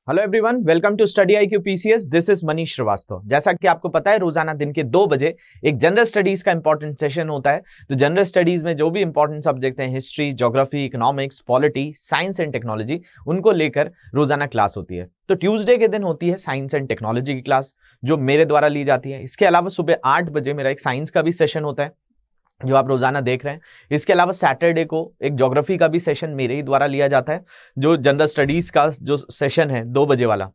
Hello everyone, welcome to study IQ PCS। This is Manish Shrivastava. जैसा कि आपको पता है, रोजाना दिन के 2 बजे एक जनरल स्टडीज का इंपॉर्टेंट सेशन होता है। तो जनरल स्टडीज में जो भी इंपॉर्टेंट सब्जेक्ट हैं, history, geography, economics, polity, science and technology, उनको लेकर रोजाना क्लास होती है। तो ट्यूसडे के दिन होती है साइंस एंड टेक्नोलॉजी की क्लास, जो मेरे द्वारा ली जाती है। इसके अलावा सुबह 8 बजे मेरा एक साइंस का भी सेशन होता है, जो आप रोजाना देख रहे हैं। इसके अलावा सैटरडे को एक ज्योग्राफी का भी सेशन मेरे ही द्वारा लिया जाता है, जो जनरल स्टडीज का जो सेशन है 2 बजे वाला,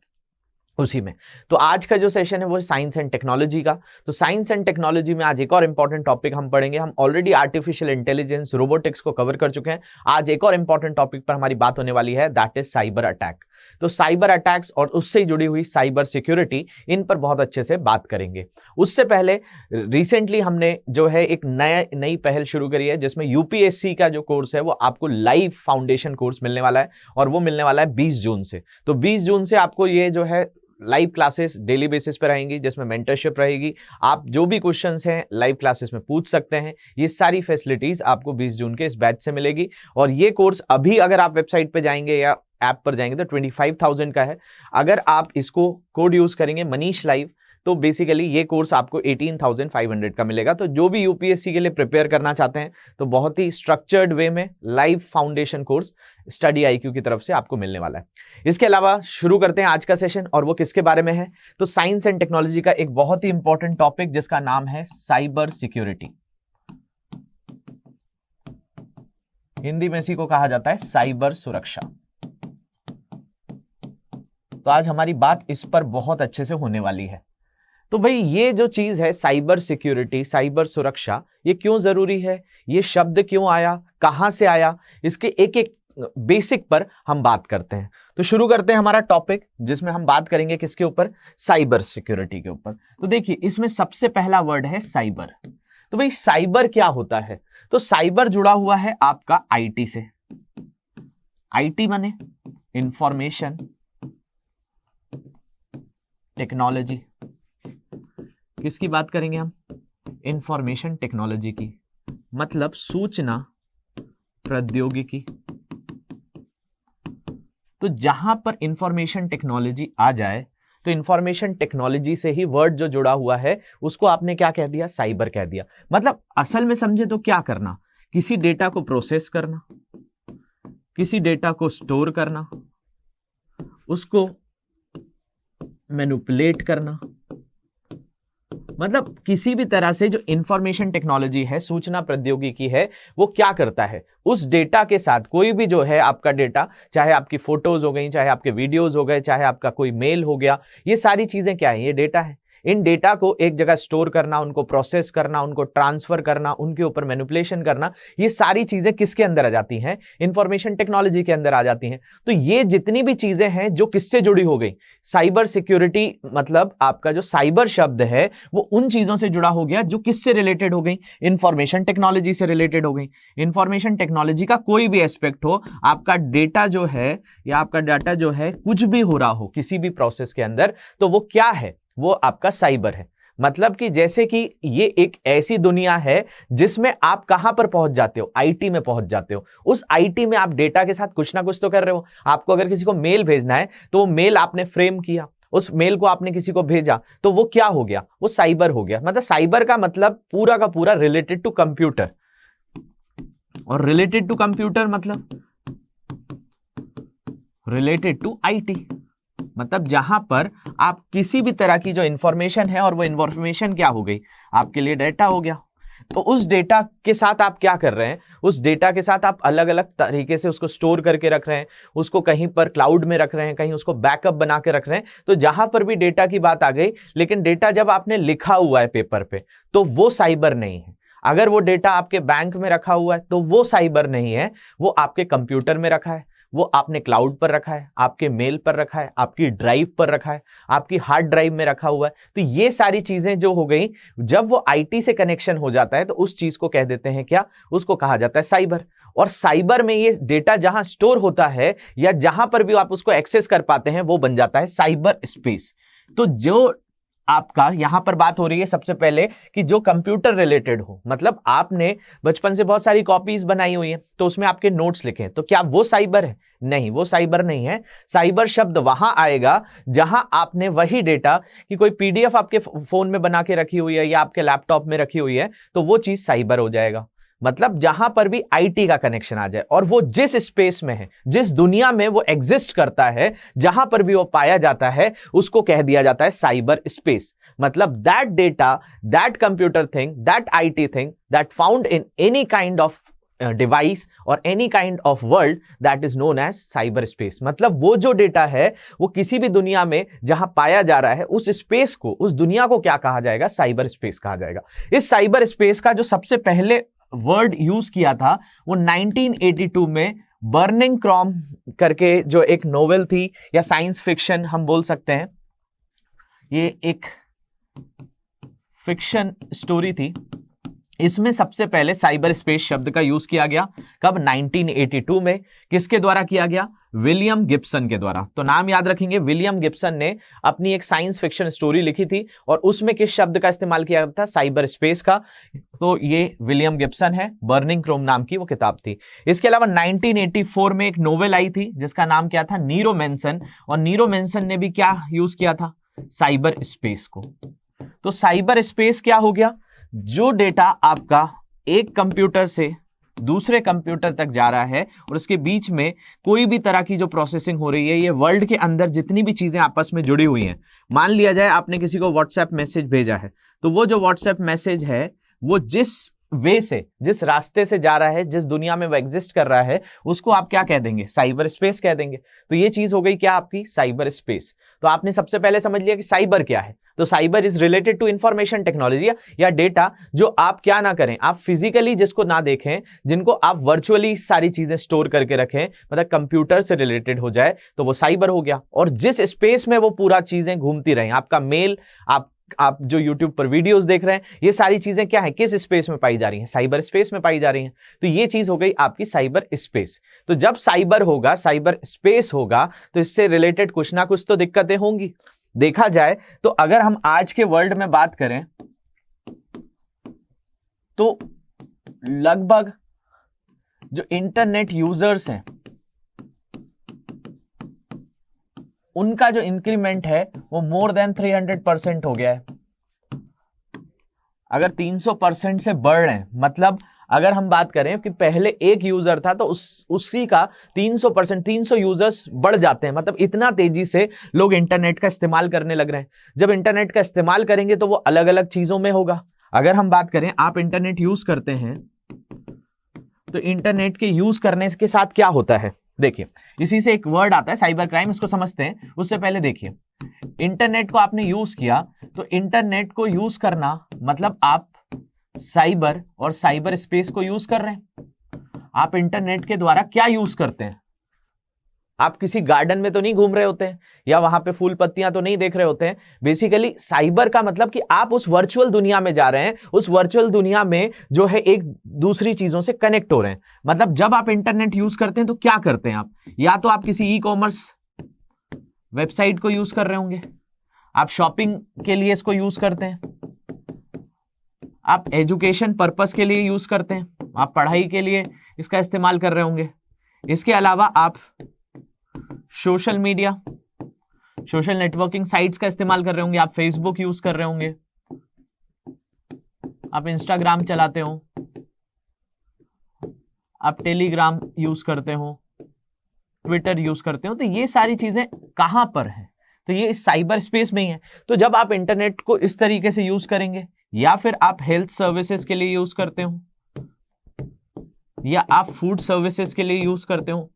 उसी में। तो आज का जो सेशन है वो साइंस एंड टेक्नोलॉजी का। तो साइंस एंड टेक्नोलॉजी में आज एक और इंपॉर्टेंट टॉपिक हम पढ़ेंगे। हम ऑलरेडी आर्टिफिशियल इंटेलिजेंस, रोबोटिक्स को कवर कर चुके हैं। आज एक और इंपॉर्टेंट टॉपिक पर हमारी बात होने वाली है, दैट इज साइबर अटैक। तो साइबर अटैक्स और उससे जुड़ी हुई साइबर सिक्योरिटी, इन पर बहुत अच्छे से बात करेंगे। उससे पहले रिसेंटली हमने जो है एक नई पहल शुरू करी है, जिसमें यूपीएससी का जो कोर्स है वो आपको लाइव फाउंडेशन कोर्स मिलने वाला है, और वो मिलने वाला है 20 जून से। तो 20 जून से आपको ये जो है लाइव क्लासेस डेली बेसिस पे रहेंगी, जिसमें मेंटरशिप रहेगी। आप जो भी क्वेश्चंस हैं लाइव क्लासेस में पूछ सकते हैं। ये सारी फैसिलिटीज आपको 20 जून के इस बैच से मिलेगी। और ये कोर्स अभी अगर आप वेबसाइट पे जाएंगे या ऐप पर जाएंगे तो 25,000 का है। अगर आप इसको कोड यूज करेंगे मनीष लाइव, तो बेसिकली ये कोर्स आपको 18,500 का मिलेगा। तो जो भी यूपीएससी के लिए प्रिपेयर करना चाहते हैं, तो बहुत ही स्ट्रक्चर्ड वे में live foundation course study IQ की तरफ से आपको मिलने वाला है। इसके अलावा शुरू करते हैं आज का सेशन, और वो किसके बारे में है, तो साइंस एंड टेक्नोलॉजी का एक बहुत ही इंपॉर्टेंट टॉपिक, जिसका नाम है साइबर सिक्योरिटी। हिंदी में इसी को कहा जाता है साइबर सुरक्षा। तो आज हमारी बात इस पर बहुत अच्छे से होने वाली है। तो भाई, ये जो चीज है साइबर सिक्योरिटी, साइबर सुरक्षा, ये क्यों जरूरी है, ये शब्द क्यों आया, कहां से आया, इसके एक एक बेसिक पर हम बात करते हैं। तो शुरू करते हैं हमारा टॉपिक, जिसमें हम बात करेंगे किसके ऊपर, साइबर सिक्योरिटी के ऊपर। तो देखिए, इसमें सबसे पहला वर्ड है साइबर। तो भाई, साइबर क्या होता है, तो साइबर जुड़ा हुआ है आपका IT से। IT माने इंफॉर्मेशन टेक्नोलॉजी। किसकी बात करेंगे हम, इंफॉर्मेशन टेक्नोलॉजी की, मतलब सूचना प्रौद्योगिकी। तो जहां पर इंफॉर्मेशन टेक्नोलॉजी आ जाए, तो इंफॉर्मेशन टेक्नोलॉजी से ही वर्ड जो जुड़ा हुआ है उसको आपने क्या कह दिया, साइबर कह दिया। मतलब असल में समझे तो क्या करना, किसी डेटा को प्रोसेस करना, किसी डेटा को स्टोर करना, उसको मैनिपुलेट करना। मतलब किसी भी तरह से जो इंफॉर्मेशन टेक्नोलॉजी है, सूचना प्रौद्योगिकी है, वो क्या करता है, उस डेटा के साथ, कोई भी जो है आपका डेटा, चाहे आपकी फोटोज हो गई, चाहे आपके वीडियोज हो गए, चाहे आपका कोई मेल हो गया, ये सारी चीजें क्या है, ये डेटा है। इन डेटा को एक जगह स्टोर करना, उनको प्रोसेस करना, उनको ट्रांसफर करना, उनके ऊपर मैनिपुलेशन करना, ये सारी चीजें किसके अंदर आ जाती हैं, इंफॉर्मेशन टेक्नोलॉजी के अंदर आ जाती हैं। तो ये जितनी भी चीजें हैं जो किससे जुड़ी हो गई, साइबर सिक्योरिटी, मतलब आपका जो साइबर शब्द है वो उन चीजों से जुड़ा हो गया जो किससे रिलेटेड हो गई, इंफॉर्मेशन टेक्नोलॉजी से रिलेटेड हो गई। इंफॉर्मेशन टेक्नोलॉजी का कोई भी एस्पेक्ट हो, आपका डेटा जो है या आपका डाटा जो है, कुछ भी हो रहा हो किसी भी प्रोसेस के अंदर, तो वो क्या है, वो आपका साइबर है। मतलब कि जैसे कि ये एक ऐसी दुनिया है जिसमें आप कहां पर पहुंच जाते हो, IT में पहुंच जाते हो। उस IT में आप डेटा के साथ कुछ ना कुछ तो कर रहे हो। आपको अगर किसी को मेल भेजना है, तो वो मेल आपने फ्रेम किया, उस मेल को आपने किसी को भेजा, तो वो क्या हो गया, वो साइबर हो गया। मतलब साइबर का मतलब पूरा का पूरा रिलेटेड टू कंप्यूटर, और रिलेटेड टू कंप्यूटर मतलब रिलेटेड टू IT। मतलब जहां पर आप किसी भी तरह की जो इंफॉर्मेशन है, और वो इंफॉर्मेशन क्या हो गई, आपके लिए डेटा हो गया। तो उस डेटा के साथ आप क्या कर रहे हैं, उस डेटा के साथ आप अलग अलग तरीके से उसको स्टोर करके रख रहे हैं, उसको कहीं पर क्लाउड में रख रहे हैं, कहीं उसको बैकअप बना के रख रहे हैं। तो जहां पर भी डेटा की बात आ गई, लेकिन डेटा जब आपने लिखा हुआ है पेपर पे, तो वो साइबर नहीं है। अगर वो डेटा आपके बैंक में रखा हुआ है, तो वो साइबर नहीं है, वो आपके कंप्यूटर में रखा है, वो आपने क्लाउड पर रखा है, आपके मेल पर रखा है, आपकी ड्राइव पर रखा है, आपकी हार्ड ड्राइव में रखा हुआ है। तो ये सारी चीजें जो हो गई, जब वो IT से कनेक्शन हो जाता है, तो उस चीज को कह देते हैं क्या, उसको कहा जाता है साइबर। और साइबर में ये डेटा जहां स्टोर होता है, या जहां पर भी आप उसको एक्सेस कर पाते हैं, वो बन जाता है साइबर स्पेस। तो जो आपका यहां पर बात हो रही है सबसे पहले कि जो कंप्यूटर रिलेटेड हो, मतलब आपने बचपन से बहुत सारी कॉपीज बनाई हुई है तो उसमें आपके नोट्स लिखे हैं, तो क्या वो साइबर है? नहीं, वो साइबर नहीं है। साइबर शब्द वहां आएगा जहां आपने वही डेटा कि कोई पीडीएफ आपके फोन में बना के रखी हुई है या आपके लैपटॉप में रखी हुई है, तो वो चीज साइबर हो जाएगा। मतलब जहां पर भी आईटी का कनेक्शन आ जाए और वो जिस स्पेस में है, जिस दुनिया में वो एग्जिस्ट करता है, जहां पर भी वो पाया जाता है, उसको कह दिया जाता है साइबर स्पेस। मतलब that data, that computer thing, that IT thing that found in any kind of device और any kind of world, that is known as cyber space. मतलब वो जो डेटा है वो किसी भी दुनिया में जहां पाया जा रहा है, उस स्पेस को, उस दुनिया को क्या कहा जाएगा? साइबर स्पेस कहा जाएगा। इस साइबर स्पेस का जो सबसे पहले वर्ड यूज किया था वो 1982 में बर्निंग क्रोम करके जो एक नोवेल थी या साइंस फिक्शन हम बोल सकते हैं, ये एक फिक्शन स्टोरी थी। इसमें सबसे पहले साइबर स्पेस शब्द का यूज किया गया। कब? 1982 में। किसके द्वारा किया गया? विलियम गिब्सन के द्वारा। तो नाम याद रखेंगे, विलियम गिब्सन ने अपनी एक साइंस फिक्शन स्टोरी लिखी थी और उसमें किस शब्द का इस्तेमाल किया था? साइबर स्पेस का। तो ये विलियम गिब्सन है, बर्निंग क्रोम नाम की वो किताब थी। इसके अलावा 1984 में एक नोवेल आई थी जिसका नाम क्या था? Nero Manson. और नीरो मैनसन ने भी क्या यूज किया था? साइबर स्पेस को। तो साइबर स्पेस क्या हो गया? जो डेटा आपका एक कंप्यूटर से दूसरे कंप्यूटर तक जा रहा है और उसके बीच में कोई भी तरह की जो प्रोसेसिंग हो रही है, ये वर्ल्ड के अंदर जितनी भी चीजें आपस में जुड़ी हुई हैं, मान लिया जाए आपने किसी को व्हाट्सएप मैसेज भेजा है, तो वो जो व्हाट्सएप मैसेज है वो जिस वे से, जिस रास्ते से जा रहा है, जिस दुनिया में वो एग्जिस्ट कर रहा है, उसको आप क्या कह देंगे? साइबर स्पेस कह देंगे। तो ये चीज हो गई क्या? आपकी साइबर स्पेस। तो आपने सबसे पहले समझ लिया कि साइबर क्या है। तो cyber is related to information technology या डेटा जो आप क्या ना करें, आप फिजिकली जिसको ना देखें, जिनको आप वर्चुअली सारी चीजें स्टोर करके रखें, मतलब कंप्यूटर से रिलेटेड हो जाए, तो वो साइबर हो गया। और जिस स्पेस में वो पूरा चीजें घूमती रहें, आपका मेल, आप जो YouTube पर वीडियोस देख रहे हैं, ये सारी चीजें क्या है? किस स्पेस में पाई जा रही हैं? साइबर स्पेस में पाई जा रही हैं। तो ये चीज हो गई आपकी साइबर स्पेस। तो जब साइबर होगा, साइबर स्पेस होगा, तो इससे रिलेटेड कुछ ना कुछ तो दिक्कतें होंगी। देखा जाए तो अगर हम आज के वर्ल्ड में बात करें तो लगभग जो इंटरनेट यूजर्स हैं उनका जो इंक्रीमेंट है वो मोर देन 300% हो गया है। अगर 300% से बढ़ रहे हैं, मतलब अगर हम बात करें कि पहले एक यूजर था तो उसी का 300%, 300 यूजर्स बढ़ जाते हैं। मतलब इतना तेजी से लोग इंटरनेट का इस्तेमाल करने लग रहे हैं। जब इंटरनेट का इस्तेमाल करेंगे तो वो अलग अलग चीजों में होगा। अगर हम बात करें, आप इंटरनेट यूज करते हैं तो इंटरनेट के यूज करने के साथ क्या होता है? देखिए, इसी से एक वर्ड आता है साइबर क्राइम, इसको समझते हैं। उससे पहले देखिए, इंटरनेट को आपने यूज किया, तो इंटरनेट को यूज करना मतलब आप साइबर और साइबर स्पेस को यूज कर रहे हैं। आप इंटरनेट के द्वारा क्या यूज करते हैं? आप किसी गार्डन में तो नहीं घूम रहे होते हैं या वहां पे फूल पत्तियां तो नहीं देख रहे होते हैं। बेसिकली साइबर का मतलब कि आप उस वर्चुअल दुनिया में जा रहे हैं, उस वर्चुअल दुनिया में जो है एक दूसरी चीजों से कनेक्ट हो रहे हैं। मतलब जब आप इंटरनेट यूज करते हैं तो क्या करते हैं आप? या तो आप किसी ई कॉमर्स वेबसाइट को यूज कर रहे होंगे, आप शॉपिंग के लिए इसको यूज करते हैं, आप एजुकेशन पर्पस के लिए यूज करते हैं, आप पढ़ाई के लिए इसका इस्तेमाल कर रहे होंगे। इसके अलावा आप social media, social networking sites का इस्तेमाल कर रहे होंगे, आप फेसबुक यूज कर रहे होंगे, आप इंस्टाग्राम चलाते हो, आप टेलीग्राम यूज करते हो, ट्विटर यूज करते हो। तो ये सारी चीजें कहां पर है? तो ये इस साइबर स्पेस में ही है। तो जब आप इंटरनेट को इस तरीके से यूज करेंगे, या फिर आप हेल्थ सर्विसेज के लिए यूज करते हो, या आप फूड सर्विसेज के लिए यूज करते हो,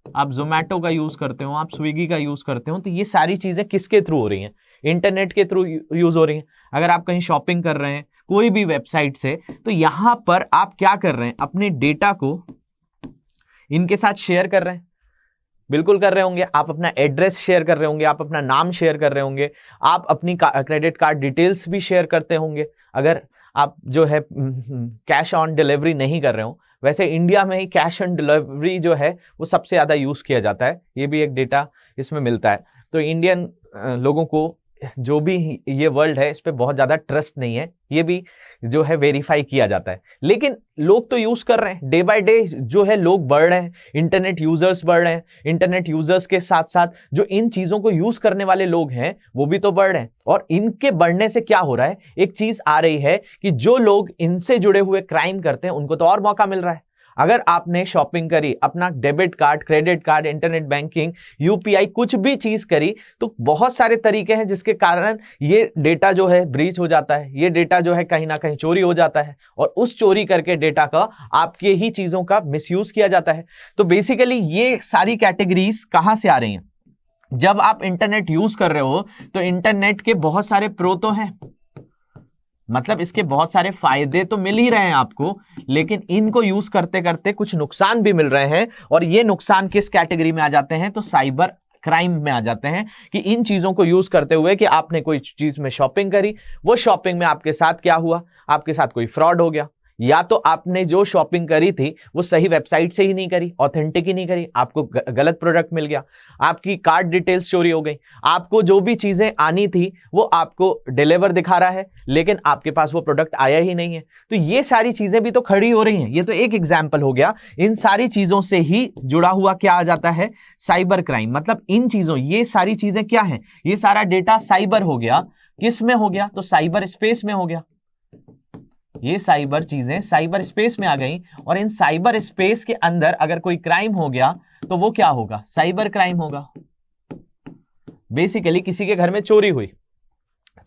आप जोमैटो का यूज करते हो, आप स्विगी का यूज करते हो, तो ये सारी चीजें किसके थ्रू हो रही हैं? इंटरनेट के थ्रू यूज हो रही हैं। अगर आप कहीं शॉपिंग कर रहे हैं कोई भी वेबसाइट से, तो यहां पर आप क्या कर रहे हैं? अपने डेटा को इनके साथ शेयर कर रहे हैं। बिल्कुल कर रहे होंगे। आप अपना एड्रेस शेयर कर रहे होंगे, आप अपना नाम शेयर कर रहे होंगे, आप अपनी क्रेडिट कार्ड डिटेल्स भी शेयर करते होंगे। अगर आप जो है कैश ऑन डिलीवरी नहीं कर रहे हो, वैसे इंडिया में ही कैश ऑन डिलीवरी जो है वो सबसे ज़्यादा यूज़ किया जाता है। ये भी एक डेटा इसमें मिलता है। तो इंडियन लोगों को जो भी ये वर्ल्ड है इस पे बहुत ज्यादा ट्रस्ट नहीं है, ये भी जो है वेरीफाई किया जाता है। लेकिन लोग तो यूज कर रहे हैं, डे बाय डे जो है लोग बढ़ रहे हैं, इंटरनेट यूजर्स बढ़ रहे हैं, इंटरनेट यूजर्स के साथ साथ जो इन चीजों को यूज करने वाले लोग हैं वो भी तो बढ़ रहे हैं। और इनके बढ़ने से क्या हो रहा है, एक चीज आ रही है कि जो लोग इनसे जुड़े हुए क्राइम करते हैं उनको तो और मौका मिल रहा है। अगर आपने शॉपिंग करी, अपना debit card, credit card, internet banking, UPI, कुछ भी चीज करी, तो बहुत सारे तरीके हैं जिसके कारण ये डेटा जो है ब्रीच हो जाता है, ये डेटा जो है कहीं ना कहीं चोरी हो जाता है, और उस चोरी करके डेटा का आपके ही चीजों का मिसयूज किया जाता है। तो बेसिकली ये सारी कैटेगरीज कहां से आ रही हैं? जब आप इंटरनेट यूज कर रहे हो तो इंटरनेट के बहुत सारे प्रो तो हैं, मतलब इसके बहुत सारे फायदे तो मिल ही रहे हैं आपको, लेकिन इनको यूज करते करते कुछ नुकसान भी मिल रहे हैं। और ये नुकसान किस कैटेगरी में आ जाते हैं? तो साइबर क्राइम में आ जाते हैं। कि इन चीजों को यूज करते हुए कि आपने कोई चीज में शॉपिंग करी, वो शॉपिंग में आपके साथ क्या हुआ, आपके साथ कोई फ्रॉड हो गया, या तो आपने जो शॉपिंग करी थी वो सही वेबसाइट से ही नहीं करी, ऑथेंटिक ही नहीं करी, आपको गलत प्रोडक्ट मिल गया, आपकी कार्ड डिटेल्स चोरी हो गई, आपको जो भी चीजें आनी थी वो आपको डिलीवर दिखा रहा है लेकिन आपके पास वो प्रोडक्ट आया ही नहीं है। तो ये सारी चीजें भी तो खड़ी हो रही हैं। ये तो एक एग्जाम्पल हो गया। इन सारी चीजों से ही जुड़ा हुआ क्या आ जाता है? Cyber crime. मतलब इन चीजों, ये सारी चीजें क्या है? ये सारा डेटा साइबर हो गया। किस में हो गया? तो साइबर स्पेस में हो गया। ये साइबर चीजें साइबर स्पेस में आ गई, और इन साइबर स्पेस के अंदर अगर कोई क्राइम हो गया तो वो क्या होगा? साइबर क्राइम होगा। बेसिकली किसी के घर में चोरी हुई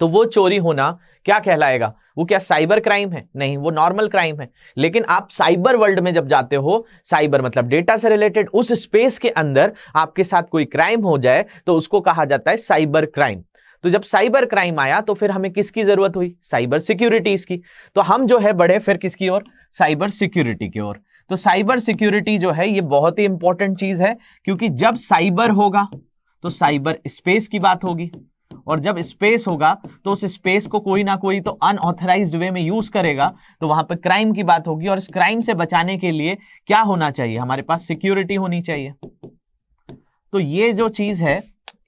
तो वो चोरी होना क्या कहलाएगा? वो क्या साइबर क्राइम है? नहीं, वो नॉर्मल क्राइम है। लेकिन आप साइबर वर्ल्ड में जब जाते हो, साइबर मतलब डेटा से रिलेटेड, उस स्पेस के अंदर आपके साथ कोई क्राइम हो जाए तो उसको कहा जाता है साइबर क्राइम। तो जब साइबर क्राइम आया तो फिर हमें किसकी जरूरत हुई? साइबर सिक्योरिटीज की। तो हम जो है बढ़े फिर किसकी ओर? साइबर सिक्योरिटी की ओर। तो साइबर सिक्योरिटी जो है ये बहुत ही इंपॉर्टेंट चीज है, क्योंकि जब साइबर होगा तो साइबर स्पेस की बात होगी, और जब स्पेस होगा तो उस स्पेस को कोई ना कोई तो अनऑथराइज्ड वे में यूज करेगा, तो वहां पर क्राइम की बात होगी। और इस क्राइम से बचाने के लिए क्या होना चाहिए? हमारे पास सिक्योरिटी होनी चाहिए। तो ये जो चीज है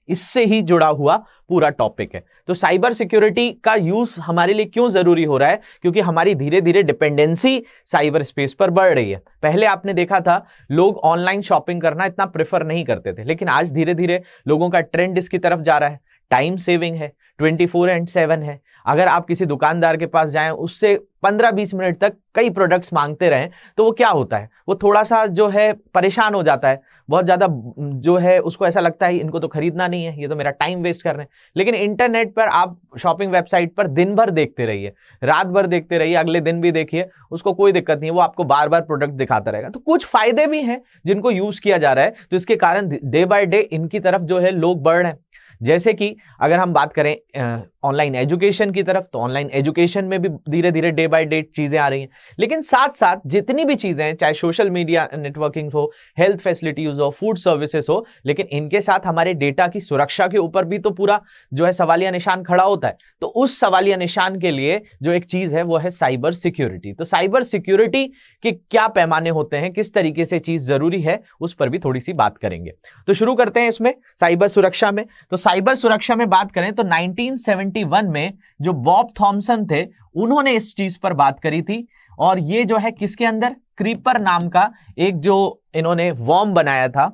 इससे ही जुड़ा हुआ पूरा टॉपिक है। तो साइबर सिक्योरिटी का यूज हमारे लिए क्यों जरूरी हो रहा है? क्योंकि हमारी धीरे धीरे डिपेंडेंसी साइबर स्पेस पर बढ़ रही है। पहले आपने देखा था लोग ऑनलाइन शॉपिंग करना इतना प्रेफर नहीं करते थे, लेकिन आज धीरे धीरे लोगों का ट्रेंड इसकी तरफ जा रहा है। टाइम सेविंग है, 24/7 है। अगर आप किसी दुकानदार के पास जाएं, उससे 15-20 मिनट तक कई प्रोडक्ट्स मांगते रहें, तो वो क्या होता है? वो थोड़ा सा जो है परेशान हो जाता है, बहुत ज्यादा जो है उसको ऐसा लगता है इनको तो खरीदना नहीं है, ये तो मेरा टाइम वेस्ट कर रहे हैं। लेकिन इंटरनेट पर आप शॉपिंग वेबसाइट पर दिन भर देखते रहिए, रात भर देखते रहिए, अगले दिन भी देखिए, उसको कोई दिक्कत नहीं है, वो आपको बार बार प्रोडक्ट दिखाता रहेगा। तो कुछ फायदे भी हैं जिनको यूज किया जा रहा है, तो इसके कारण डे बाय डे इनकी तरफ जो है लोग बढ़ रहे हैं। जैसे कि अगर हम बात करें ऑनलाइन एजुकेशन की तरफ, तो ऑनलाइन एजुकेशन में भी धीरे धीरे डे बाय डे चीजें आ रही हैं। लेकिन साथ साथ जितनी भी चीजें हैं, चाहे सोशल मीडिया नेटवर्किंग हो, हेल्थ फैसिलिटीज हो, फूड सर्विसेज हो, लेकिन इनके साथ हमारे डेटा की सुरक्षा के ऊपर भी तो पूरा जो है सवालिया निशान खड़ा होता है। तो उस सवालिया निशान के लिए जो एक चीज है वो है साइबर सिक्योरिटी। तो साइबर सिक्योरिटी के क्या पैमाने होते हैं, किस तरीके से चीज जरूरी है, उस पर भी थोड़ी सी बात करेंगे। तो शुरू करते हैं इसमें साइबर सुरक्षा में। तो साइबर सुरक्षा में बात करें तो 1971 में जो बॉब थॉमसन थे उन्होंने इस चीज पर बात करी थी, और ये जो है किसके अंदर? क्रीपर नाम का एक जो इन्होंने वर्म बनाया था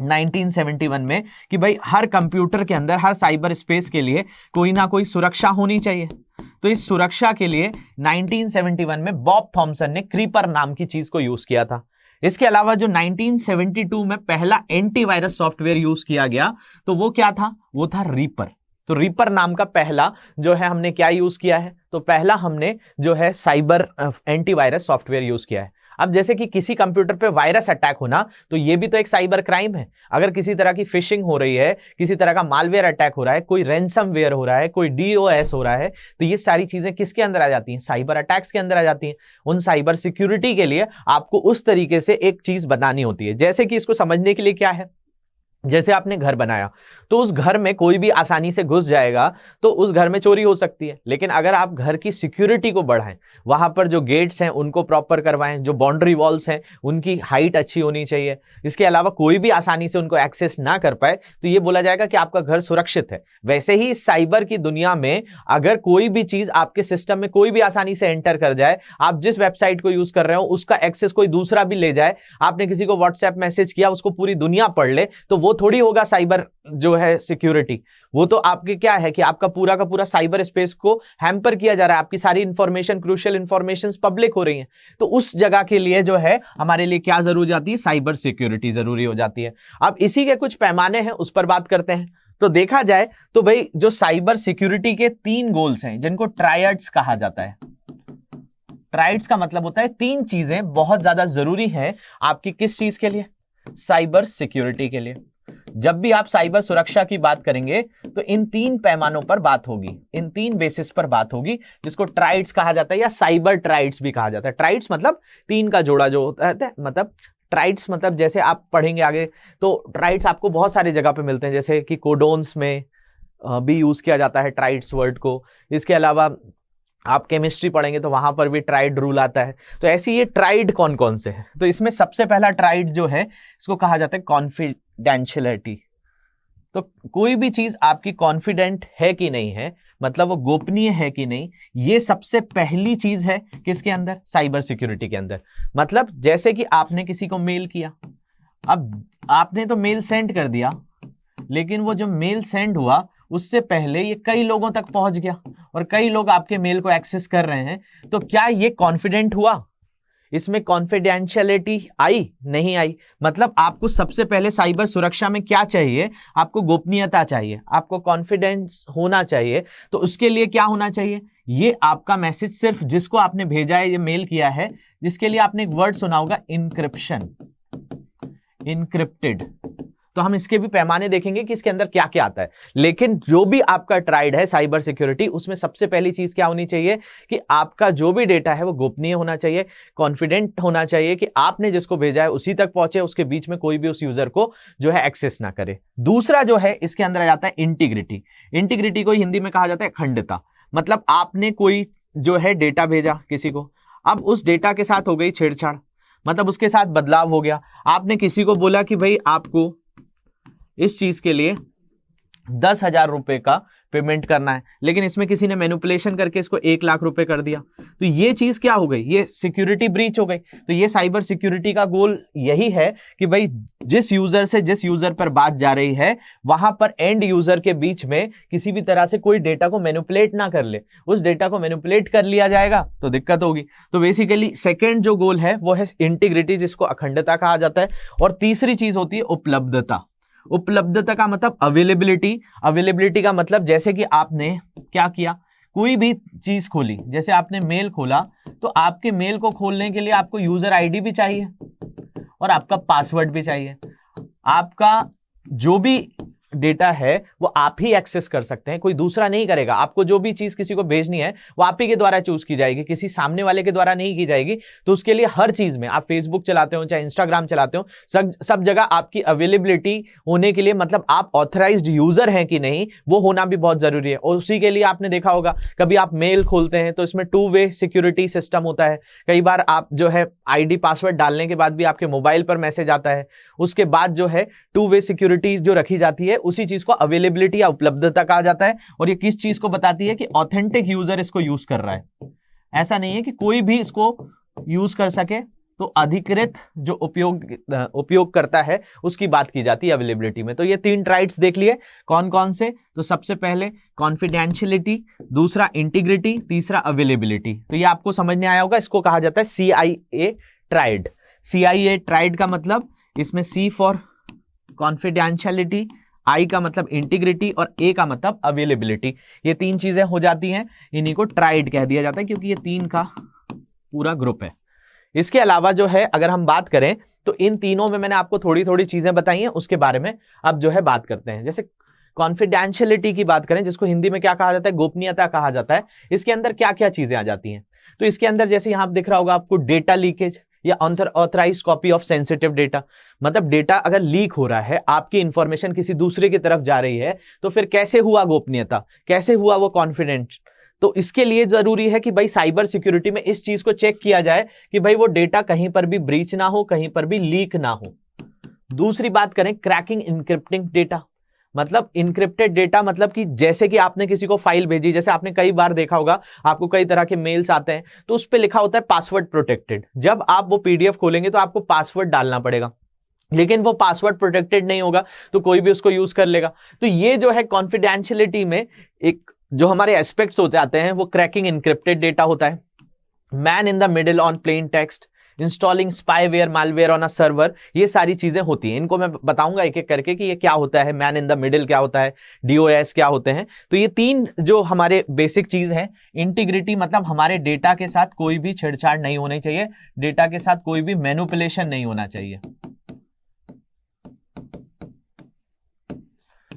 1971 में, कि भाई हर कंप्यूटर के अंदर, हर साइबर स्पेस के लिए कोई ना कोई सुरक्षा होनी चाहिए। तो इस सुरक्षा के लिए 1971 में बॉब थॉमसन ने क्रीपर नाम की चीज को यूज किया था। इसके अलावा जो 1972 में पहला एंटीवायरस सॉफ्टवेयर यूज किया गया तो वो क्या था? वो था रीपर। तो रीपर नाम का पहला जो है हमने क्या यूज किया है? तो पहला हमने जो है साइबर एंटीवायरस सॉफ्टवेयर यूज किया है। अब जैसे कि किसी कंप्यूटर पे वायरस अटैक होना, तो ये भी तो एक साइबर क्राइम है। अगर किसी तरह की फिशिंग हो रही है, किसी तरह का मालवेयर अटैक हो रहा है, कोई रैंसमवेयर हो रहा है, कोई DOS हो रहा है, तो ये सारी चीजें किसके अंदर आ जाती हैं? साइबर अटैक्स के अंदर आ जाती हैं। उन साइबर सिक्योरिटी के लिए आपको उस तरीके से एक चीज बनानी होती है। जैसे कि इसको समझने के लिए क्या है, जैसे आपने घर बनाया तो उस घर में कोई भी आसानी से घुस जाएगा तो उस घर में चोरी हो सकती है। लेकिन अगर आप घर की सिक्योरिटी को बढ़ाएं, वहां पर जो गेट्स हैं उनको प्रॉपर करवाएं, जो बाउंड्री वॉल्स हैं उनकी हाइट अच्छी होनी चाहिए, इसके अलावा कोई भी आसानी से उनको एक्सेस ना कर पाए, तो ये बोला जाएगा कि आपका घर सुरक्षित है। वैसे ही साइबर की दुनिया में अगर कोई भी चीज आपके सिस्टम में कोई भी आसानी से एंटर कर जाए, आप जिस वेबसाइट को यूज कर रहे हो उसका एक्सेस कोई दूसरा भी ले जाए, आपने किसी को व्हाट्सएप मैसेज किया उसको पूरी दुनिया पढ़ ले, तो वो थोड़ी होगा साइबर जो है सिक्योरिटी। वो तो आपके क्या है कि आपका पूरा का पूरा साइबर स्पेस को हैम्पर किया जा रहा है, आपकी सारी इंफॉर्मेशन, क्रूशियल इंफॉर्मेशन पब्लिक हो रही है। तो उस जगह के लिए जो है हमारे लिए क्या जरूरी हो जाती है, साइबर सिक्योरिटी जरूरी हो जाती है। अब इसी के कुछ पैमाने हैं, उस पर बात करते हैं। तो देखा जाए तो भाई जो साइबर सिक्योरिटी के 3 गोल्स हैं जिनको ट्रायड्स कहा जाता है। ट्रायड्स का मतलब होता है 3 चीजें बहुत ज्यादा जरूरी हैं आपकी किस चीज के लिए, साइबर सिक्योरिटी के लिए। जब भी आप साइबर सुरक्षा की बात करेंगे तो इन 3 पैमानों पर बात होगी, इन 3 बेसिस पर बात होगी, जिसको ट्राइड्स कहा जाता है या साइबर ट्राइड्स भी कहा जाता है। ट्राइड्स मतलब 3 का जोड़ा जो होता है, मतलब ट्राइड्स मतलब जैसे आप पढ़ेंगे आगे तो ट्राइड्स आपको बहुत सारी जगह पे मिलते हैं, जैसे कि कोडोन्स में भी यूज किया जाता है ट्राइड्स वर्ड को। इसके अलावा आप केमिस्ट्री पढ़ेंगे तो वहां पर भी ट्राइड रूल आता है। तो ऐसे ये ट्राइड कौन कौन से हैं, तो इसमें सबसे पहला ट्राइड जो है इसको कहा जाता है कॉन्फिडेंशियलिटी। तो कोई भी चीज आपकी कॉन्फिडेंट है कि नहीं है, मतलब वो गोपनीय है कि नहीं, ये सबसे पहली चीज है किसके अंदर, साइबर सिक्योरिटी के अंदर। मतलब जैसे कि आपने किसी को मेल किया, अब आपने तो मेल सेंड कर दिया, लेकिन वो जो मेल सेंड हुआ उससे पहले ये कई लोगों तक पहुंच गया और कई लोग आपके मेल को एक्सेस कर रहे हैं, तो क्या ये कॉन्फिडेंट हुआ, इसमें कॉन्फिडेंशियलिटी आई, नहीं आई। मतलब आपको सबसे पहले साइबर सुरक्षा में क्या चाहिए, आपको गोपनीयता चाहिए, आपको कॉन्फिडेंस होना चाहिए। तो उसके लिए क्या होना चाहिए, ये आपका मैसेज सिर्फ जिसको आपने भेजा है, ये मेल किया है, जिसके लिए आपने एक वर्ड सुना होगा इनक्रिप्शन, इनक्रिप्टेड। तो हम इसके भी पैमाने देखेंगे कि इसके अंदर क्या क्या आता है। लेकिन जो भी आपका ट्राइड है साइबर सिक्योरिटी, उसमें सबसे पहली चीज क्या होनी चाहिए कि आपका जो भी डेटा है वो गोपनीय होना चाहिए, कॉन्फिडेंट होना चाहिए कि आपने जिसको भेजा है उसी तक पहुंचे, उसके बीच में कोई भी उस यूजर को जो है एक्सेस ना करे। दूसरा जो है इसके अंदर आ जाता है इंटीग्रिटी। इंटीग्रिटी को हिंदी में कहा जाता है अखंडता। मतलब आपने कोई जो है डेटा भेजा किसी को, अब उस डेटा के साथ हो गई छेड़छाड़, मतलब उसके साथ बदलाव हो गया। आपने किसी को बोला कि भाई आपको इस चीज के लिए 10,000 रुपए का पेमेंट करना है, लेकिन इसमें किसी ने मैनिपुलेशन करके इसको 1 लाख रुपए कर दिया, तो ये चीज क्या हो गई, ये सिक्योरिटी ब्रीच हो गई। तो ये साइबर सिक्योरिटी का गोल यही है कि भाई जिस यूजर से जिस यूजर पर बात जा रही है, वहां पर एंड यूजर के बीच में किसी भी तरह से कोई डेटा को मैनिपुलेट ना कर ले। उस डेटा को मैनिपुलेट कर लिया जाएगा तो दिक्कत होगी। तो बेसिकली सेकेंड जो गोल है वो है इंटीग्रिटी, जिसको अखंडता कहा जाता है। और तीसरी चीज होती है उपलब्धता। उपलब्धता का मतलब अवेलेबिलिटी। अवेलेबिलिटी का मतलब जैसे कि आपने क्या किया, कोई भी चीज खोली, जैसे आपने मेल खोला, तो आपके मेल को खोलने के लिए आपको यूजर आईडी भी चाहिए और आपका पासवर्ड भी चाहिए। आपका जो भी डेटा है वो आप ही एक्सेस कर सकते हैं, कोई दूसरा नहीं करेगा। आपको जो भी चीज किसी को भेजनी है वो आप ही के द्वारा चूज की जाएगी, किसी सामने वाले के द्वारा नहीं की जाएगी। तो उसके लिए हर चीज में, आप फेसबुक चलाते हो चाहे इंस्टाग्राम चलाते हो, सब जगह आपकी अवेलेबिलिटी होने के लिए, मतलब आप ऑथराइज्ड यूजर हैं कि नहीं, वो होना भी बहुत जरूरी है। और उसी के लिए आपने देखा होगा कभी आप मेल खोलते हैं तो इसमें 2 वे सिक्योरिटी सिस्टम होता है। कई बार आप जो है आईडी पासवर्ड डालने के बाद भी आपके मोबाइल पर मैसेज आता है, उसके बाद जो है 2 वे सिक्योरिटी जो रखी जाती है, उसी चीज को अवेलेबिलिटी या उपलब्धता कहा जाता है। और ये किस चीज को बताती है कि ऑथेंटिक यूजर इसको यूज कर रहा है। ऐसा नहीं है कि कोई भी इसको यूज कर सके, तो अधिकृत जो उपयोग करता है उसकी बात की जाती है अवेलेबिलिटी में। तो ये 3 ट्राइड्स देख लिए कौन कौन से। तो सबसे पहले कॉन्फिडेंशियलिटी, दूसरा इंटीग्रिटी, तीसरा अवेलेबिलिटी। तो ये आपको समझ में आया होगा, इसको कहा जाता है CIA ट्राइड। CIA ट्राइड का मतलब इसमें C फॉर कॉन्फिडेंशियलिटी, I का मतलब इंटीग्रिटी और A का मतलब अवेलेबिलिटी। ये 3 चीजें हो जाती हैं, इन्हीं को ट्राइड कह दिया जाता है, क्योंकि ये 3 का पूरा ग्रुप है। इसके अलावा जो है अगर हम बात करें तो इन तीनों में मैंने आपको थोड़ी थोड़ी चीजें बताई हैं, उसके बारे में अब जो है बात करते हैं। जैसे कॉन्फिडेंशियलिटी की बात करें, जिसको हिंदी में क्या कहा जाता है, गोपनीयता कहा जाता है। इसके अंदर क्या क्या चीजें आ जाती हैं, तो इसके अंदर जैसे यहाँ दिख रहा होगा आपको डेटा लीकेज। या authorised copy of sensitive data, मतलब डेटा अगर लीक हो रहा है, आपकी इंफॉर्मेशन किसी दूसरे की तरफ जा रही है, तो फिर कैसे हुआ गोपनीयता, कैसे हुआ वो कॉन्फिडेंट। तो इसके लिए जरूरी है कि भाई साइबर सिक्योरिटी में इस चीज को चेक किया जाए कि भाई वो डेटा कहीं पर भी ब्रीच ना हो, कहीं पर भी लीक ना हो। दूसरी बात करें, क्रैकिंग इनक्रिप्टिंग डेटा, मतलब इनक्रिप्टेड डेटा, मतलब कि जैसे कि आपने किसी को फाइल भेजी, जैसे आपने कई बार देखा होगा, आपको कई तरह के मेल्स आते हैं तो उस पर लिखा होता है पासवर्ड प्रोटेक्टेड। जब आप वो पीडीएफ खोलेंगे तो आपको पासवर्ड डालना पड़ेगा, लेकिन वो पासवर्ड प्रोटेक्टेड नहीं होगा तो कोई भी उसको यूज कर लेगा। तो ये जो है कॉन्फिडेंशियलिटी में एक जो हमारे एस्पेक्ट्स हो जाते हैं वो क्रैकिंग इनक्रिप्टेड डेटा होता है। Man in the middle on plain text, installing spyware malware on a server, ये सारी चीजें होती हैं। इनको मैं बताऊंगा एक एक करके कि ये क्या होता है, मैन इन द मिडिल क्या होता है, डीओएस क्या होते हैं। तो ये तीन जो हमारे बेसिक चीज है। इंटीग्रिटी मतलब हमारे डेटा के साथ कोई भी छेड़छाड़ नहीं होनी चाहिए, डेटा के साथ कोई भी मैनिपुलेशन नहीं होना चाहिए।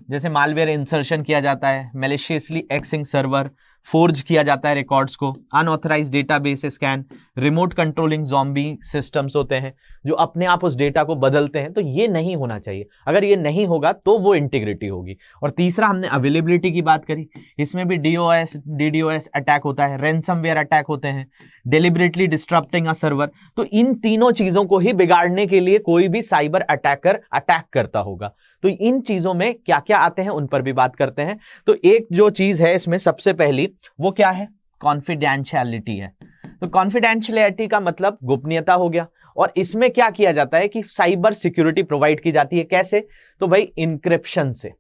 जैसे मालवेयर इंसर्शन किया जाता है, मैलिशियसली एक्सेसिंग सर्वर, फोर्ज किया जाता है रिकॉर्ड्स को, unauthorised database scan, remote controlling zombie systems होते हैं जो अपने आप उस डेटा को बदलते हैं। तो ये नहीं होना चाहिए, अगर ये नहीं होगा तो वो इंटीग्रिटी होगी। और तीसरा हमने अवेलेबिलिटी की बात करी, इसमें भी डीओएस डीडीओएस अटैक होता है, रैंसमवेयर अटैक होते हैं, डेलिबरेटली डिस्टर्बिंग अ सर्वर। तो इन तीनों चीजों को ही बिगाड़ने के लिए कोई भी साइबर अटैकर अटैक करता होगा। तो इन चीजों में क्या क्या आते हैं उन पर भी बात करते हैं। तो एक जो चीज है इसमें सबसे पहली वो क्या है, कॉन्फिडेंशियलिटी है। तो कॉन्फिडेंशियलिटी का मतलब गोपनीयता हो गया। और इसमें क्या किया जाता है कि साइबर सिक्योरिटी प्रोवाइड की जाती है। कैसे, तो भाई इंक्रिप्शन से।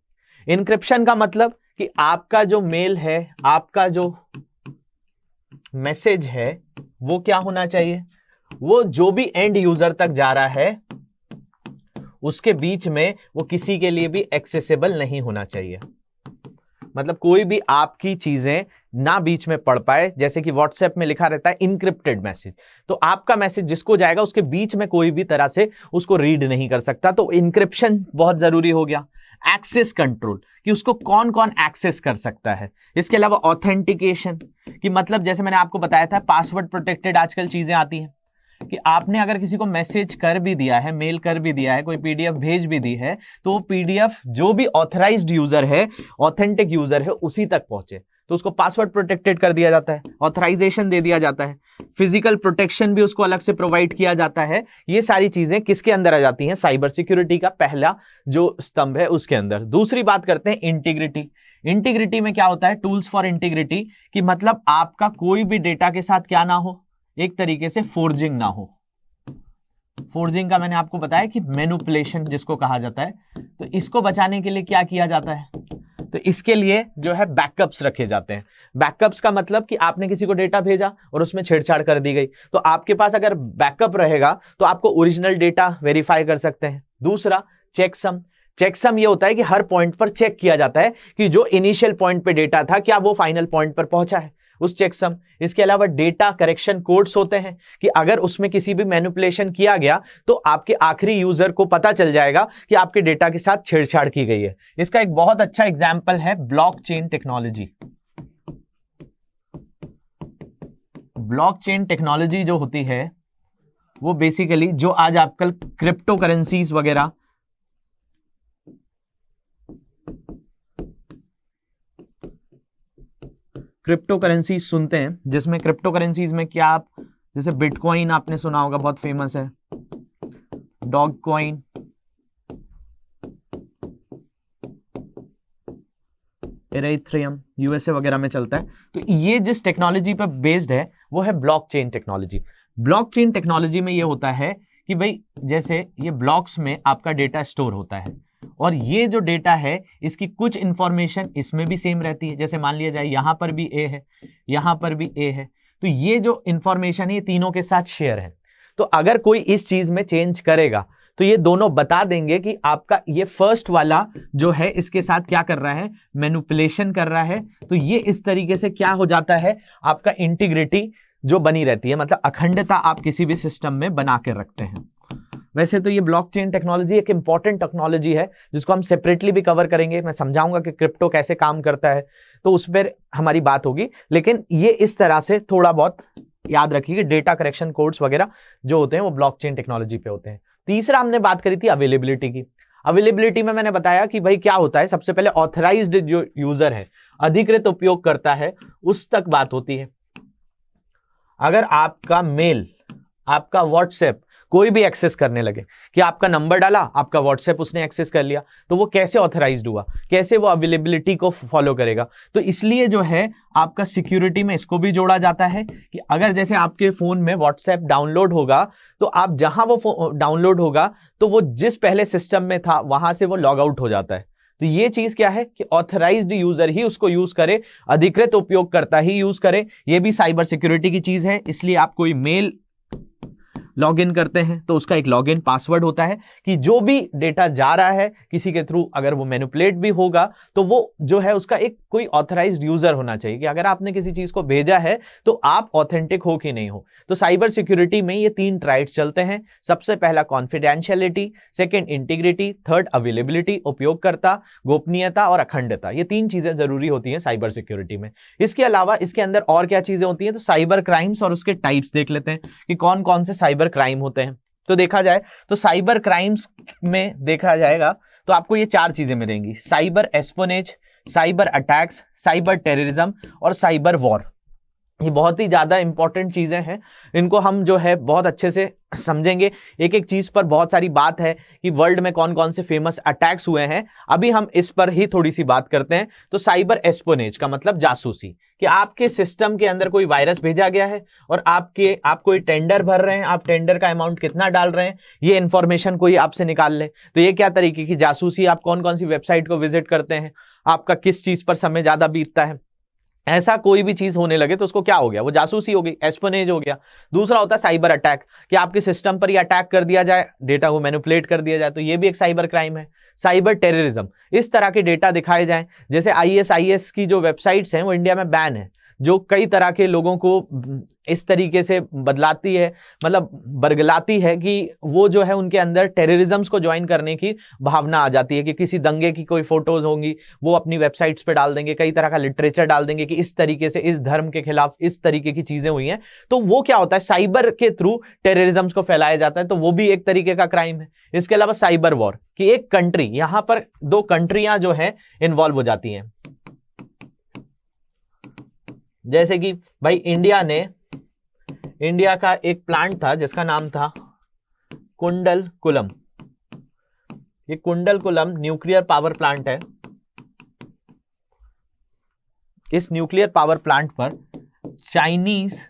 इंक्रिप्शन का मतलब कि आपका जो मेल है, आपका जो मैसेज है वो क्या होना चाहिए, वो जो भी एंड यूजर तक जा रहा है उसके बीच में वो किसी के लिए भी एक्सेसिबल नहीं होना चाहिए। मतलब कोई भी आपकी चीजें ना बीच में पढ़ पाए। जैसे कि व्हाट्सएप में लिखा रहता है इनक्रिप्टेड मैसेज, तो आपका मैसेज जिसको जाएगा उसके बीच में कोई भी तरह से उसको रीड नहीं कर सकता। तो इंक्रिप्शन बहुत जरूरी हो गया। एक्सेस कंट्रोल, कि उसको कौन कौन एक्सेस कर सकता है। इसके अलावा ऑथेंटिकेशन, कि मतलब जैसे मैंने आपको बताया था पासवर्ड प्रोटेक्टेड आजकल चीजें आती हैं कि आपने अगर किसी को मैसेज कर भी दिया है, मेल कर भी दिया है, कोई पीडीएफ भेज भी दी है, तो वो पीडीएफ जो भी ऑथराइज्ड यूजर है, ऑथेंटिक यूजर है, उसी तक पहुंचे, तो उसको पासवर्ड प्रोटेक्टेड कर दिया जाता है, ऑथराइजेशन दे दिया जाता है, फिजिकल प्रोटेक्शन भी उसको अलग से प्रोवाइड किया जाता है। ये सारी चीजें किसके अंदर आ जाती हैं, साइबर सिक्योरिटी का पहला जो स्तंभ है उसके अंदर। दूसरी बात करते हैं इंटीग्रिटी। इंटीग्रिटी में क्या होता है, टूल्स फॉर इंटीग्रिटी, कि मतलब आपका कोई भी डेटा के साथ क्या ना हो, एक तरीके से फोर्जिंग ना हो। फोर्जिंग का मैंने आपको बताया कि मैनिपुलेशन जिसको कहा जाता है। तो इसको बचाने के लिए क्या किया जाता है, तो इसके लिए जो है बैकअप्स रखे जाते हैं। बैकअप्स का मतलब कि आपने किसी को डेटा भेजा और उसमें छेड़छाड़ कर दी गई, तो आपके पास अगर बैकअप रहेगा तो आपको ओरिजिनल डेटा वेरीफाई कर सकते हैं। दूसरा चेकसम। चेकसम ये होता है कि हर पॉइंट पर चेक किया जाता है कि जो इनिशियल पॉइंट पे डेटा था क्या वो फाइनल पॉइंट पर पहुंचा है, उस चेकसम। इसके अलावा डेटा करेक्शन कोड्स होते हैं कि अगर उसमें किसी भी मैनिपुलेशन किया गया तो आपके आखिरी यूजर को पता चल जाएगा कि आपके डेटा के साथ छेड़छाड़ की गई है। इसका एक बहुत अच्छा एग्जांपल है ब्लॉकचेन टेक्नोलॉजी। ब्लॉकचेन टेक्नोलॉजी जो होती है वो बेसिकली जो आज आजकल क्रिप्टो करेंसीज वगैरह क्रिप्टो करेंसीज सुनते हैं, जिसमें क्रिप्टो करेंसीज में क्या आप जैसे बिटकॉइन आपने सुना होगा, बहुत फेमस है, डॉग कॉइन, इथेरियम यूएसए वगैरह में चलता है। तो ये जिस टेक्नोलॉजी पर बेस्ड है वो है ब्लॉकचेन टेक्नोलॉजी। ब्लॉकचेन टेक्नोलॉजी में ये होता है कि भाई जैसे ये ब्लॉक्स में आपका डेटा स्टोर होता है और ये जो डेटा है इसकी कुछ इंफॉर्मेशन इसमें भी सेम रहती है। जैसे मान लिया जाए यहां पर भी ए है, यहां पर भी ए है, तो ये जो इंफॉर्मेशन है ये तीनों के साथ शेयर है। तो अगर कोई इस चीज में चेंज करेगा तो ये दोनों बता देंगे कि आपका ये फर्स्ट वाला जो है इसके साथ क्या कर रहा है, मैनिपुलेशन कर रहा है। तो ये इस तरीके से क्या हो जाता है, आपका इंटीग्रिटी जो बनी रहती है, मतलब अखंडता आप किसी भी सिस्टम में बना के रखते हैं। वैसे तो ये ब्लॉकचेन टेक्नोलॉजी एक इंपॉर्टेंट टेक्नोलॉजी है जिसको हम सेपरेटली भी कवर करेंगे। मैं समझाऊंगा कि क्रिप्टो कैसे काम करता है, तो उस पर हमारी बात होगी। लेकिन ये इस तरह से थोड़ा बहुत याद रखिए कि डेटा करेक्शन कोड्स वगैरह जो होते हैं वो ब्लॉकचेन टेक्नोलॉजी पे होते हैं। तीसरा हमने बात करी थी अवेलेबिलिटी की। अवेलेबिलिटी में मैंने बताया कि भाई क्या होता है, सबसे पहले ऑथराइज्ड जो यूजर है, अधिकृत उपयोगकर्ता है, उस तक बात होती है। अगर आपका मेल, आपका व्हाट्सएप कोई भी एक्सेस करने लगे, कि आपका नंबर डाला, आपका व्हाट्सएप उसने एक्सेस कर लिया, तो वो कैसे ऑथराइज्ड हुआ, कैसे वो अवेलेबिलिटी को फॉलो करेगा। तो इसलिए जो है आपका सिक्योरिटी में इसको भी जोड़ा जाता है कि अगर जैसे आपके फोन में व्हाट्सएप डाउनलोड होगा, तो आप जहां वो डाउनलोड होगा तो वो जिस पहले सिस्टम में था वहां से वो लॉग आउट हो जाता है। तो ये चीज क्या है कि ऑथराइज्ड यूजर ही उसको यूज करे, अधिकृत उपयोगकर्ता ही यूज करे। ये भी साइबर सिक्योरिटी की चीज है। इसलिए आप कोई मेल लॉगिन करते हैं तो उसका एक लॉगिन पासवर्ड होता है कि जो भी डेटा जा रहा है किसी के थ्रू, अगर वो मैनिपुलेट भी होगा तो वो जो है उसका एक कोई ऑथराइज्ड यूजर होना चाहिए कि अगर आपने किसी चीज को भेजा है तो आप ऑथेंटिक हो कि नहीं हो। तो साइबर सिक्योरिटी में ये 3 ट्राइड्स चलते हैं। सबसे पहला confidentiality, second integrity, third availability, उपयोगकर्ता, गोपनीयता और अखंडता। ये 3 चीजें जरूरी होती हैं साइबर सिक्योरिटी में। इसके अलावा इसके अंदर और क्या चीजें होती हैं, तो साइबर क्राइम्स और उसके टाइप्स देख लेते हैं कि कौन कौन से साइबर क्राइम होते हैं। तो देखा जाए तो साइबर क्राइम्स में देखा जाएगा तो आपको ये 4 चीजें मिलेंगी: cyber espionage, cyber attacks, cyber terrorism और साइबर वॉर। ये बहुत ही ज्यादा इंपॉर्टेंट चीजें हैं, इनको हम जो है बहुत अच्छे से समझेंगे। एक एक चीज पर बहुत सारी बात है कि वर्ल्ड में कौन कौन से फेमस अटैक्स हुए हैं, अभी हम इस पर ही थोड़ी सी बात करते हैं। तो साइबर एस्पोनेज का मतलब जासूसी, कि आपके सिस्टम के अंदर कोई वायरस भेजा गया है और आप कोई टेंडर भर रहे हैं, आप टेंडर का अमाउंट कितना डाल रहे हैं, ये इंफॉर्मेशन कोई आपसे निकाल ले। तो ये क्या तरीके की जासूसी, आप कौन कौन सी वेबसाइट को विजिट करते हैं, आपका किस चीज पर समय ज्यादा बीतता है, ऐसा कोई भी चीज होने लगे तो उसको क्या हो गया, वो जासूसी हो गई, एस्पोनेज हो गया। दूसरा होता है साइबर अटैक, कि आपके सिस्टम पर ही अटैक कर दिया जाए, डेटा को मैनिपुलेट कर दिया जाए, तो ये भी एक साइबर क्राइम है। साइबर टेररिज्म, इस तरह के डेटा दिखाए जाएं, जैसे ISIS की जो वेबसाइट्स हैं वो इंडिया में बैन है, जो कई तरह के लोगों को इस तरीके से बदलाती है, मतलब बरगलाती है कि वो जो है उनके अंदर टेररिज्म को ज्वाइन करने की भावना आ जाती है कि किसी दंगे की कोई फोटोज होंगी वो अपनी वेबसाइट्स पे डाल देंगे, कई तरह का लिटरेचर डाल देंगे कि इस तरीके से इस धर्म के खिलाफ इस तरीके की चीजें हुई हैं। तो वो क्या होता है, साइबर के थ्रू टेररिज्म को फैलाया जाता है, तो वो भी एक तरीके का क्राइम है। इसके अलावा साइबर वॉर, कि एक कंट्री, यहां पर 2 कंट्रियां जो है इन्वॉल्व हो जाती हैं, जैसे कि भाई इंडिया का एक प्लांट था जिसका नाम था कुंडलकुलम। ये कुंडलकुलम न्यूक्लियर पावर प्लांट है। इस न्यूक्लियर पावर प्लांट पर चाइनीज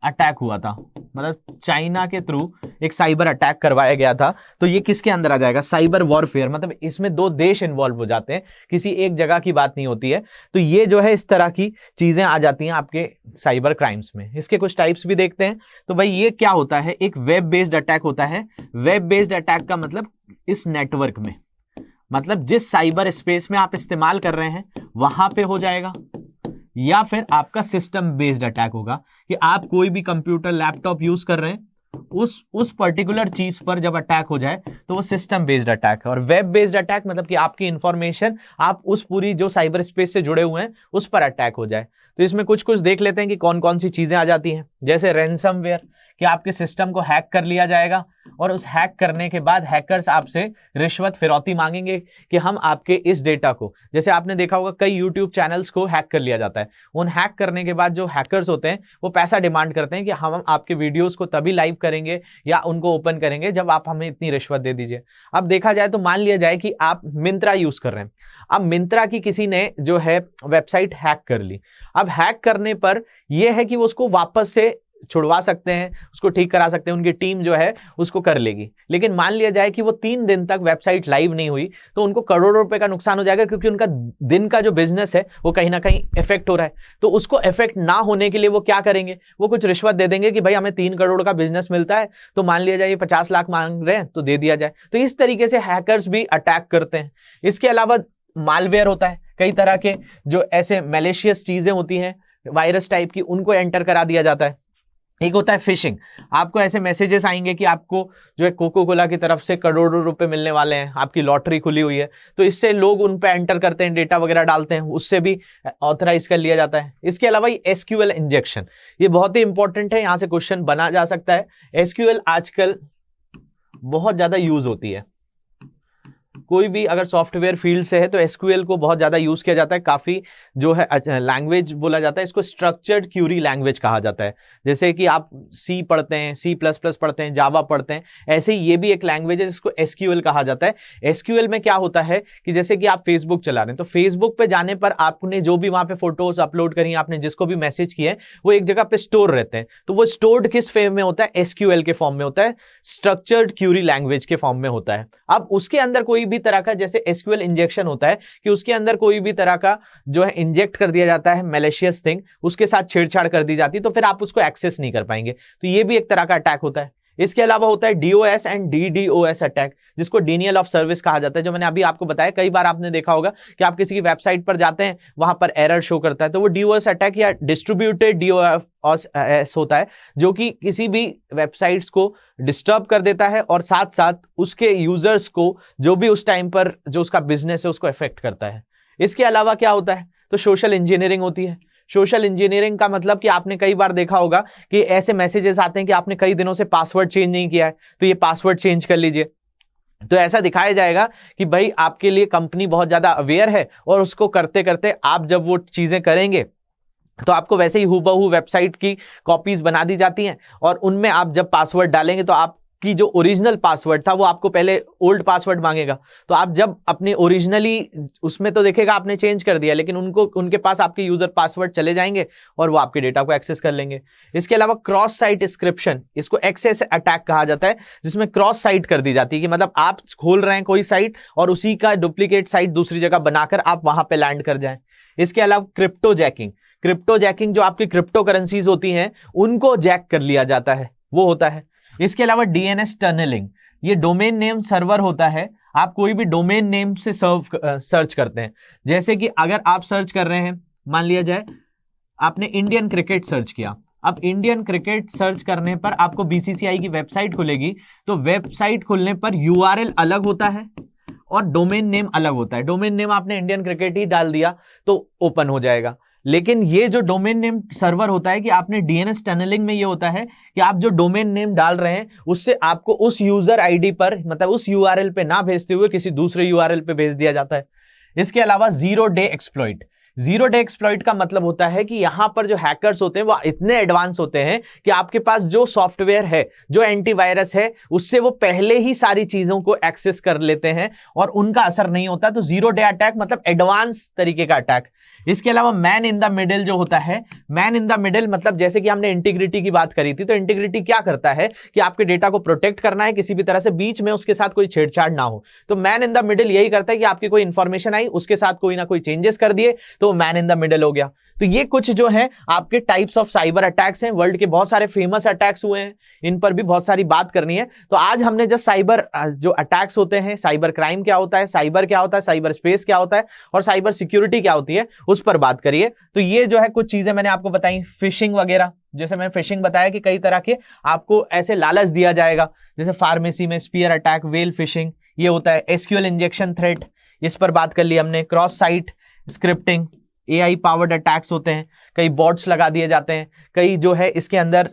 अटैक हुआ था, मतलब चाइना के थ्रू एक साइबर अटैक करवाया गया था। तो ये किसके अंदर आ जाएगा, साइबर वॉरफेयर, मतलब इसमें 2 देश इन्वॉल्व हो जाते हैं, किसी एक जगह की बात नहीं होती है। तो ये जो है इस तरह की चीजें आ जाती हैं आपके साइबर क्राइम्स में। इसके कुछ टाइप्स भी देखते हैं। तो भाई ये क्या होता है, एक वेब बेस्ड अटैक होता है। वेब बेस्ड अटैक का मतलब इस नेटवर्क में, मतलब जिस साइबर स्पेस में आप इस्तेमाल कर रहे हैं वहां पे हो जाएगा, या फिर आपका सिस्टम बेस्ड अटैक होगा कि आप कोई भी कंप्यूटर लैपटॉप यूज कर रहे हैं, उस पर्टिकुलर चीज पर जब अटैक हो जाए तो वो सिस्टम बेस्ड अटैक है। और वेब बेस्ड अटैक मतलब कि आपकी इंफॉर्मेशन, आप उस पूरी जो साइबर स्पेस से जुड़े हुए हैं उस पर अटैक हो जाए। तो इसमें कुछ कुछ देख लेते हैं कि कौन कौन सी चीजें आ जाती हैं, जैसे रैंसमवेयर, कि आपके सिस्टम को हैक कर लिया जाएगा और उस हैक करने के बाद हैकर्स आपसे रिश्वत फिरौती मांगेंगे कि हम आपके इस डेटा को, जैसे आपने देखा होगा कई यूट्यूब चैनल्स को हैक कर लिया जाता है, उन हैक करने के बाद जो हैकर्स होते हैं वो पैसा डिमांड करते हैं कि हम आपके वीडियोस को तभी लाइव करेंगे या उनको ओपन करेंगे जब आप हमें इतनी रिश्वत दे दीजिए। अब देखा जाए तो मान लिया जाए कि आप मिंत्रा यूज कर रहे हैं, अब मिंत्रा की किसी ने जो है वेबसाइट हैक कर ली। अब हैक करने पर यह है कि वो उसको वापस से छुड़वा सकते हैं, उसको ठीक करा सकते हैं, उनकी टीम जो है उसको कर लेगी। लेकिन मान लिया जाए कि वो 3 दिन तक वेबसाइट लाइव नहीं हुई तो उनको करोड़ों रुपए का नुकसान हो जाएगा, क्योंकि उनका दिन का जो बिजनेस है वो कहीं ना कहीं इफेक्ट हो रहा है। तो उसको इफेक्ट ना होने के लिए वो क्या करेंगे, वो कुछ रिश्वत दे देंगे कि भाई हमें 3 करोड़ का बिजनेस मिलता है, तो मान लिया जाए ये 50 लाख मांग रहे हैं तो दे दिया जाए। तो इस तरीके से हैकर्स भी अटैक करते हैं। इसके अलावा मालवेयर होता है, कई तरह के जो ऐसे मैलिशियस चीजें होती हैं वायरस टाइप की, उनको एंटर करा दिया जाता है। एक होता है फिशिंग। आपको ऐसे मैसेजेस आएंगे कि आपको जो है कोको कोला की तरफ से करोड़ों रुपए मिलने वाले हैं, आपकी लॉटरी खुली हुई है, तो इससे लोग उन पे एंटर करते हैं, डेटा वगैरह डालते हैं, उससे भी ऑथराइज कर लिया जाता है। इसके अलावा ये एसक्यूएल इंजेक्शन, ये बहुत ही इंपॉर्टेंट है, यहां से क्वेश्चन बना जा सकता है। एसक्यूएल आजकल बहुत ज्यादा यूज होती है, कोई भी अगर सॉफ्टवेयर फील्ड से है तो एसक्यूएल को बहुत ज्यादा यूज किया जाता है। काफी जो है लैंग्वेज बोला जाता है, इसको स्ट्रक्चर्ड क्यूरी लैंग्वेज कहा जाता है। जैसे कि आप सी पढ़ते हैं, C++ पढ़ते हैं, जावा पढ़ते हैं, ऐसे ही ये भी एक लैंग्वेज है जिसको एसक्यूएल कहा जाता है। एसक्यूएल में क्या होता है कि जैसे कि आप फेसबुक चला रहे हैं, तो फेसबुक पे जाने पर आपने जो भी वहां पे फोटोज अपलोड करी, आपने जिसको भी मैसेज किए, वो एक जगह पे स्टोर रहते हैं। तो वो स्टोर्ड किस फॉर्म में होता है? एसक्यूएल के फॉर्म में होता है, स्ट्रक्चर्ड क्यूरी लैंग्वेज के फॉर्म में होता है। अब उसके अंदर कोई भी तरह का, जैसे एसक्यूएल इंजेक्शन होता है कि उसके अंदर कोई भी तरह का जो है इंजेक्ट कर दिया जाता है मैलिशियस थिंग, उसके साथ छेड़छाड़ कर दी जाती है, तो फिर आप उसको एक्सेस नहीं कर पाएंगे। तो ये भी एक तरह का अटैक होता है। इसके अलावा होता है DOS एंड DDoS अटैक, जिसको डिनियल ऑफ सर्विस कहा जाता है, जो मैंने अभी आपको बताया। कई बार आपने देखा होगा कि आप किसी की वेबसाइट पर जाते हैं, वहां पर एरर शो करता है, तो वो DOS अटैक या डिस्ट्रीब्यूटेड DOS होता है, जो कि किसी भी वेबसाइट्स को डिस्टर्ब कर देता है और साथ साथ उसके यूजर्स को, जो भी उस टाइम पर जो उसका बिजनेस है, उसको इफेक्ट करता है। इसके अलावा क्या होता है? तो सोशल इंजीनियरिंग होती है। सोशल इंजीनियरिंग का मतलब कि आपने कई बार देखा होगा कि ऐसे मैसेजेस आते हैं कि आपने कई दिनों से पासवर्ड चेंज नहीं किया है, तो ये पासवर्ड चेंज कर लीजिए। तो ऐसा दिखाया जाएगा कि भाई आपके लिए कंपनी बहुत ज्यादा अवेयर है, और उसको करते करते आप जब वो चीजें करेंगे तो आपको वैसे ही हूबहू वेबसाइट की कॉपीज बना दी जाती हैं, और उनमें आप जब पासवर्ड डालेंगे तो आपकी जो ओरिजिनल पासवर्ड था वो आपको पहले ओल्ड पासवर्ड मांगेगा। तो आप जब अपने ओरिजिनली उसमें तो देखेगा आपने चेंज कर दिया, लेकिन उनके पास आपके यूजर पासवर्ड चले जाएंगे और वो आपके डेटा को एक्सेस कर लेंगे। इसके अलावा क्रॉस साइट इंक्रिप्शन, इसको एक्सेस अटैक कहा जाता है, जिसमें क्रॉस साइट कर दी जाती है कि मतलब आप खोल रहे हैं कोई साइट और उसी का डुप्लीकेट साइट दूसरी जगह बनाकर आप वहां पे लैंड कर जाएं। इसके अलावा क्रिप्टो जैकिंग, क्रिप्टो जैकिंग जो आपकी क्रिप्टो करेंसीज होती हैं उनको जैक कर लिया जाता है, वो होता है। इसके अलावा DNS टनलिंग, ये डोमेन नेम सर्वर होता है। आप कोई भी डोमेन नेम से सर्च करते हैं, जैसे कि अगर आप सर्च कर रहे हैं, मान लिया जाए आपने इंडियन क्रिकेट सर्च किया। अब इंडियन क्रिकेट सर्च करने पर आपको BCCI की वेबसाइट खुलेगी, तो वेबसाइट खुलने पर URL अलग होता है और डोमेन नेम अलग होता है। डोमेन नेम आपने इंडियन क्रिकेट ही डाल दिया तो ओपन हो जाएगा, लेकिन ये जो डोमेन नेम सर्वर होता है कि आपने DNS टनलिंग में ये होता है कि आप जो डोमेन नेम डाल रहे हैं उससे आपको उस यूजर आईडी पर, मतलब उस URL पे ना भेजते हुए किसी दूसरे URL पे भेज दिया जाता है। इसके अलावा zero day exploit, zero day exploit का मतलब होता है कि यहां पर जो हैकर्स होते हैं वो इतने एडवांस होते हैं कि आपके पास जो सॉफ्टवेयर है, जो एंटीवायरस है, उससे वो पहले ही सारी चीजों को एक्सेस कर लेते हैं और उनका असर नहीं होता। तो जीरो डे अटैक मतलब एडवांस तरीके का अटैक। इसके अलावा मैन इन द मिडिल जो होता है, मैन इन द मिडिल मतलब जैसे कि हमने इंटीग्रिटी की बात करी थी, तो इंटीग्रिटी क्या करता है कि आपके डेटा को प्रोटेक्ट करना है, किसी भी तरह से बीच में उसके साथ कोई छेड़छाड़ ना हो। तो मैन इन द मिडिल यही करता है कि आपकी कोई इंफॉर्मेशन आई, उसके साथ कोई ना कोई चेंजेस कर दिए, तो मैन इन द मिडिल हो गया। तो ये कुछ जो है आपके टाइप्स ऑफ साइबर अटैक्स हैं। वर्ल्ड के बहुत सारे फेमस अटैक्स हुए हैं, इन पर भी बहुत सारी बात करनी है। तो आज हमने जस्ट साइबर जो अटैक्स होते हैं, साइबर क्राइम क्या होता है, साइबर क्या होता है, साइबर स्पेस क्या होता है और साइबर सिक्योरिटी क्या होती है, उस पर बात करिए। तो ये जो है कुछ चीजें मैंने आपको बताई, फिशिंग वगैरह, जैसे मैंने फिशिंग बताया कि कई तरह के आपको ऐसे लालच दिया जाएगा, जैसे फार्मेसी में स्पीयर अटैक, वेल फिशिंग, ये होता है। एसक्यूएल इंजेक्शन थ्रेट, इस पर बात कर ली हमने। Cross site scripting, AI powered attacks होते हैं, कई बॉट्स लगा दिए जाते हैं, कई जो है इसके अंदर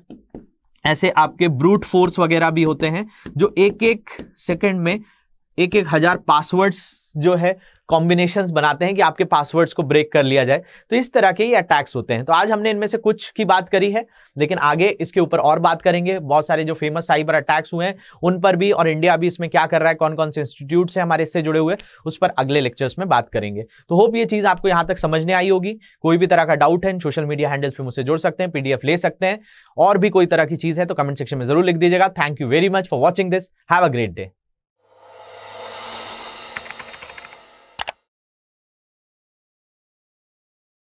ऐसे आपके ब्रूट फोर्स वगैरह भी होते हैं जो एक एक सेकंड में 1,000 पासवर्ड्स जो है कॉम्बिनेशंस बनाते हैं कि आपके पासवर्ड्स को ब्रेक कर लिया जाए। तो इस तरह के ये अटैक्स होते हैं। तो आज हमने इनमें से कुछ की बात करी है, लेकिन आगे इसके ऊपर और बात करेंगे। बहुत सारे जो फेमस साइबर अटैक्स हुए हैं उन पर भी, और इंडिया भी इसमें क्या कर रहा है, कौन कौन से इंस्टीट्यूट से हमारे इससे जुड़े हुए, उस पर अगले लेक्चर्स में बात करेंगे। तो होप ये चीज आपको यहां तक समझने आई होगी। कोई भी तरह का डाउट है, सोशल मीडिया हैंडल्स पे मुझसे जुड़ सकते हैं, PDF ले सकते हैं, और भी कोई तरह की चीज है तो कमेंट सेक्शन में जरूर लिख दीजिएगा। Thank you very much for watching this. Have a great day.